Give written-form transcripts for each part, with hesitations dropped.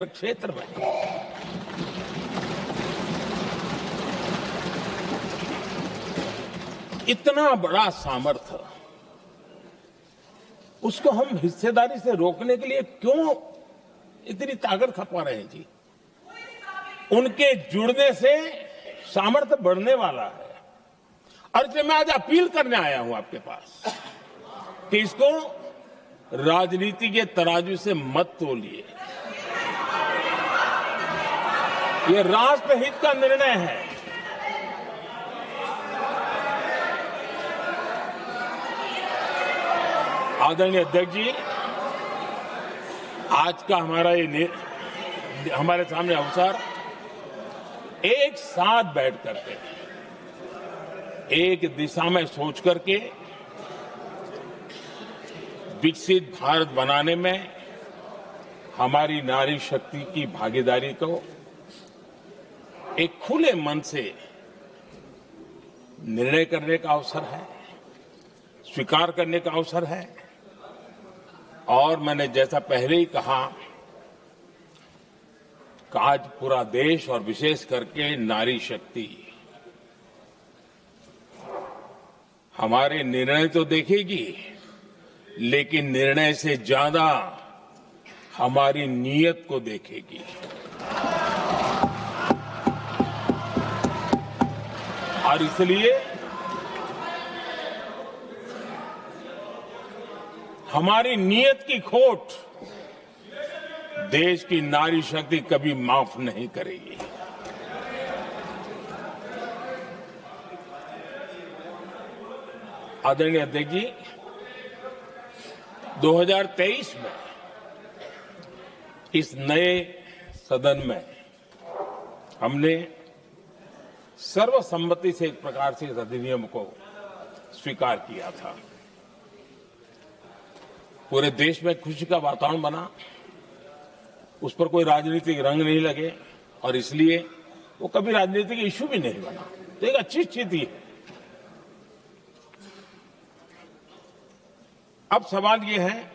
क्षेत्र में इतना बड़ा सामर्थ्य, उसको हम हिस्सेदारी से रोकने के लिए क्यों इतनी ताकत खपा रहे हैं जी? उनके जुड़ने से सामर्थ्य बढ़ने वाला है। और इसलिए मैं आज अपील करने आया हूं आपके पास कि इसको राजनीति के तराजू से मत तोलिए। ये राष्ट्रहित का निर्णय है। आदरणीय अध्यक्ष जी, आज का हमारे सामने अवसर एक साथ बैठ करके एक दिशा में सोच करके विकसित भारत बनाने में हमारी नारी शक्ति की भागीदारी को एक खुले मन से निर्णय करने का अवसर है, स्वीकार करने का अवसर है। और मैंने जैसा पहले ही कहा कि आज पूरा देश और विशेष करके नारी शक्ति हमारे निर्णय तो देखेगी, लेकिन निर्णय से ज्यादा हमारी नीयत को देखेगी। और इसलिए हमारी नीयत की खोट देश की नारी शक्ति कभी माफ नहीं करेगी। आदरणीय अध्यक्ष जी, 2023 में इस नए सदन में हमने सर्वसम्मति से एक प्रकार से इस अधिनियम को स्वीकार किया था। पूरे देश में खुशी का वातावरण बना, उस पर कोई राजनीतिक रंग नहीं लगे और इसलिए वो कभी राजनीतिक इश्यू भी नहीं बना। तो एक अच्छी स्थिति है। अब सवाल ये है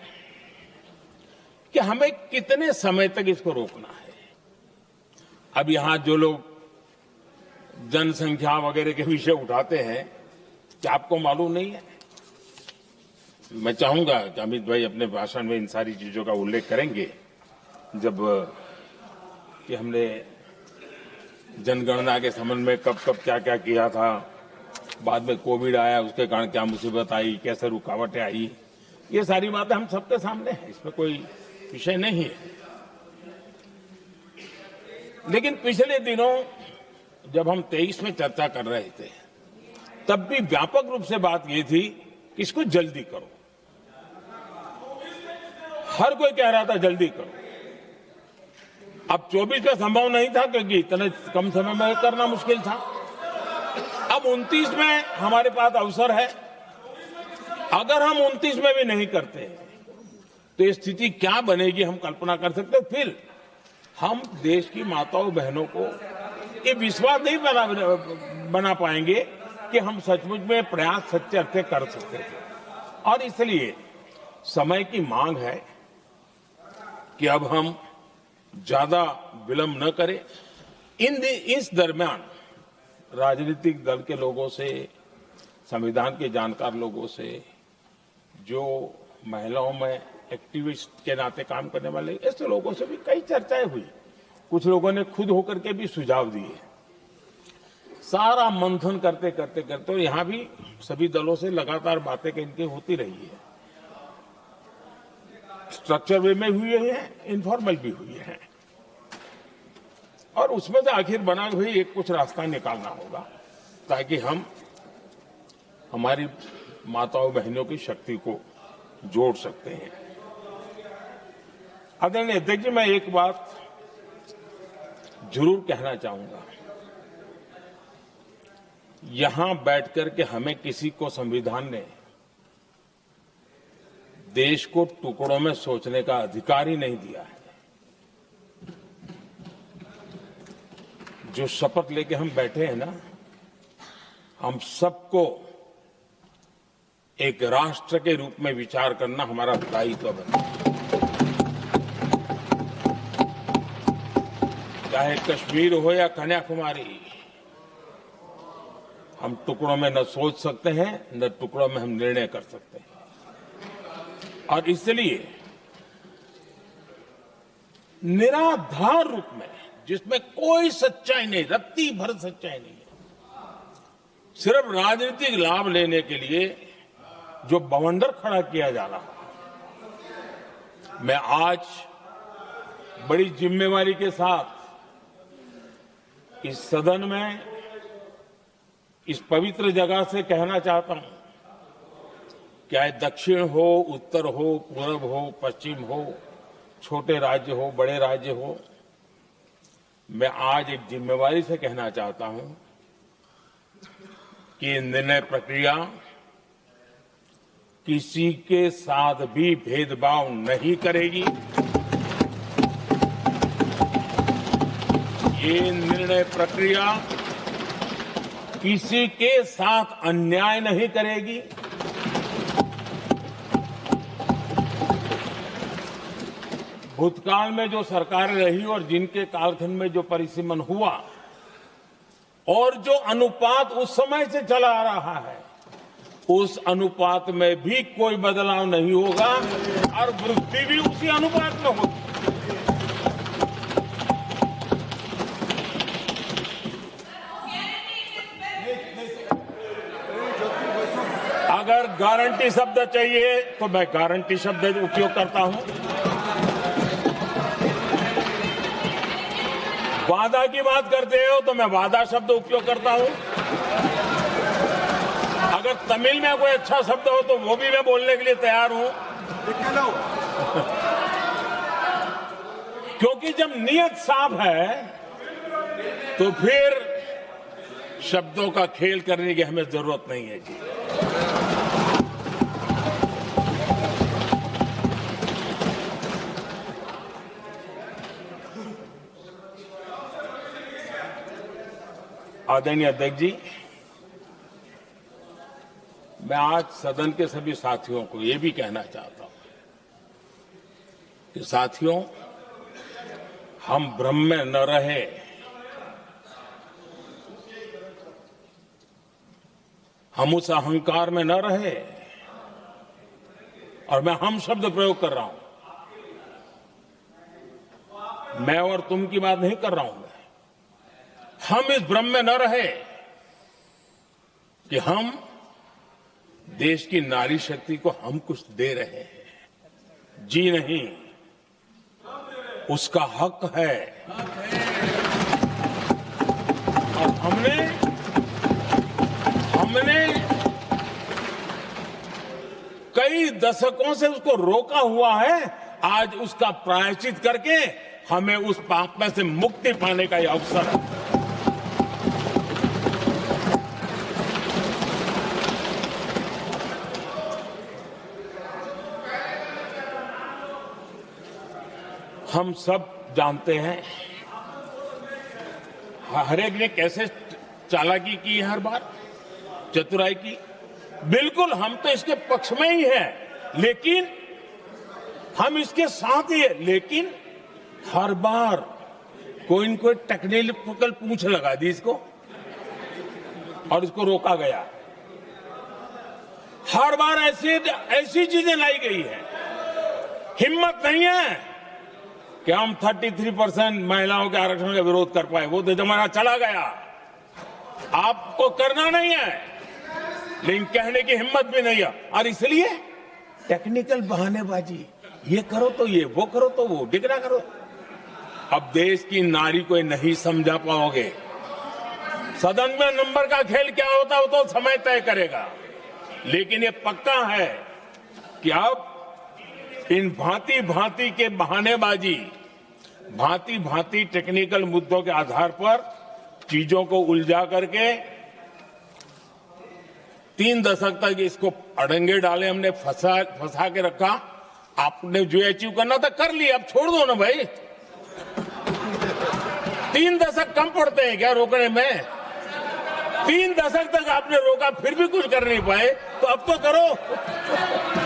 कि हमें कितने समय तक इसको रोकना है। अब यहां जो लोग जनसंख्या वगैरह के विषय उठाते हैं, क्या आपको मालूम नहीं है? मैं चाहूंगा कि अमित भाई अपने भाषण में इन सारी चीजों का उल्लेख करेंगे, जब कि हमने जनगणना के संबंध में कब कब क्या क्या किया था, बाद में कोविड आया, उसके कारण क्या मुसीबत आई, कैसे रुकावटें आई, ये सारी बातें हम सबके सामने हैं, इसमें कोई विषय नहीं है। लेकिन पिछले दिनों जब हम 23 में चर्चा कर रहे थे, तब भी व्यापक रूप से बात ये थी कि इसको जल्दी करो। हर कोई कह रहा था जल्दी करो। अब 24 में संभव नहीं था क्योंकि इतने कम समय में करना मुश्किल था। अब 29 में हमारे पास अवसर है। अगर हम 29 में भी नहीं करते तो ये स्थिति क्या बनेगी हम कल्पना कर सकते। फिर हम देश की माताओं बहनों को ये विश्वास नहीं बना पाएंगे कि हम सचमुच में प्रयास सच्चे अर्थ से कर सकते थे। और इसलिए समय की मांग है कि अब हम ज्यादा विलंब न करें। इस दरमियान राजनीतिक दल के लोगों से, संविधान के जानकार लोगों से, जो महिलाओं में एक्टिविस्ट के नाते काम करने वाले ऐसे लोगों से भी कई चर्चाएं हुई। कुछ लोगों ने खुद होकर के भी सुझाव दिए। सारा मंथन करते करते करते, और यहां भी सभी दलों से लगातार बातें इनकी होती रही है। स्ट्रक्चर वे में हुई है, इनफॉर्मल भी हुई है, और उसमें से आखिर बना हुई एक कुछ रास्ता निकालना होगा ताकि हम हमारी माताओं बहनों की शक्ति को जोड़ सकते हैं। आदरणीय अध्यक्ष जी, मैं एक बात जरूर कहना चाहूंगा। यहां बैठकर के हमें किसी को संविधान ने देश को टुकड़ों में सोचने का अधिकार ही नहीं दिया है। जो शपथ लेके हम बैठे हैं ना, हम सबको एक राष्ट्र के रूप में विचार करना हमारा दायित्व बनता है। चाहे कश्मीर हो या कन्याकुमारी, हम टुकड़ों में न सोच सकते हैं न टुकड़ों में हम निर्णय कर सकते हैं। और इसलिए निराधार रूप में, जिसमें कोई सच्चाई नहीं, रत्ती भर सच्चाई नहीं है, सिर्फ राजनीतिक लाभ लेने के लिए जो बवंडर खड़ा किया जा रहा है, मैं आज बड़ी जिम्मेवारी के साथ इस सदन में, इस पवित्र जगह से कहना चाहता हूं, चाहे दक्षिण हो, उत्तर हो, पूर्व हो, पश्चिम हो, छोटे राज्य हो, बड़े राज्य हो, मैं आज एक जिम्मेवारी से कहना चाहता हूं कि निर्णय प्रक्रिया किसी के साथ भी भेदभाव नहीं करेगी। ये निर्णय प्रक्रिया किसी के साथ अन्याय नहीं करेगी। भूतकाल में जो सरकारें रही और जिनके कालखंड में जो परिसीमन हुआ और जो अनुपात उस समय से चला आ रहा है, उस अनुपात में भी कोई बदलाव नहीं होगा और वृद्धि भी उसी अनुपात में होगी। अगर गारंटी शब्द चाहिए तो मैं गारंटी शब्द उपयोग करता हूं। वादा की बात करते हो तो मैं वादा शब्द उपयोग करता हूं। अगर तमिल में कोई अच्छा शब्द हो तो वो भी मैं बोलने के लिए तैयार हूं। क्योंकि जब नियत साफ है तो फिर शब्दों का खेल करने की हमें जरूरत नहीं है जी। आदरणीय अध्यक्ष जी, मैं आज सदन के सभी साथियों को ये भी कहना चाहता हूं कि साथियों, हम भ्रम में न रहे। हम उस अहंकार में न रहे। और मैं हम शब्द प्रयोग कर रहा हूं। मैं और तुम की बात नहीं कर रहा हूं। हम इस भ्रम में न रहे कि हम देश की नारी शक्ति को हम कुछ दे रहे हैं। जी नहीं, उसका हक है। और हमने कई दशकों से उसको रोका हुआ है। आज उसका प्रायश्चित करके हमें उस पाप में से मुक्ति पाने का यह अवसर है। हम सब जानते हैं हर एक ने कैसे चालाकी की है, हर बार चतुराई की। बिल्कुल हम तो इसके पक्ष में ही हैं, लेकिन हम इसके साथ ही है। लेकिन हर बार कोई न कोई टेक्निकल पूंछ लगा दी इसको और इसको रोका गया। हर बार ऐसी चीजें लाई गई है। हिम्मत नहीं है कि हम 33% महिलाओं के आरक्षण का विरोध कर पाए। वो तो जमाना चला गया। आपको करना नहीं है, लेकिन कहने की हिम्मत भी नहीं है। और इसलिए टेक्निकल बहानेबाजी, ये करो तो ये, वो करो तो वो, डिगरा करो। अब देश की नारी को नहीं समझा पाओगे। सदन में नंबर का खेल क्या होता है वो तो समय तय करेगा। लेकिन ये पक्का है कि अब इन भांति भांति के बहानेबाजी, भांति भांति टेक्निकल मुद्दों के आधार पर चीजों को उलझा करके 3 दशक तक इसको अड़ंगे डाले, हमने फंसा के रखा। आपने जो अचीव करना था कर लिया, अब छोड़ दो ना भाई। 3 दशक कम पड़ते हैं क्या रोकने में? 3 दशक तक आपने रोका, फिर भी कुछ कर नहीं पाए, तो अब तो करो।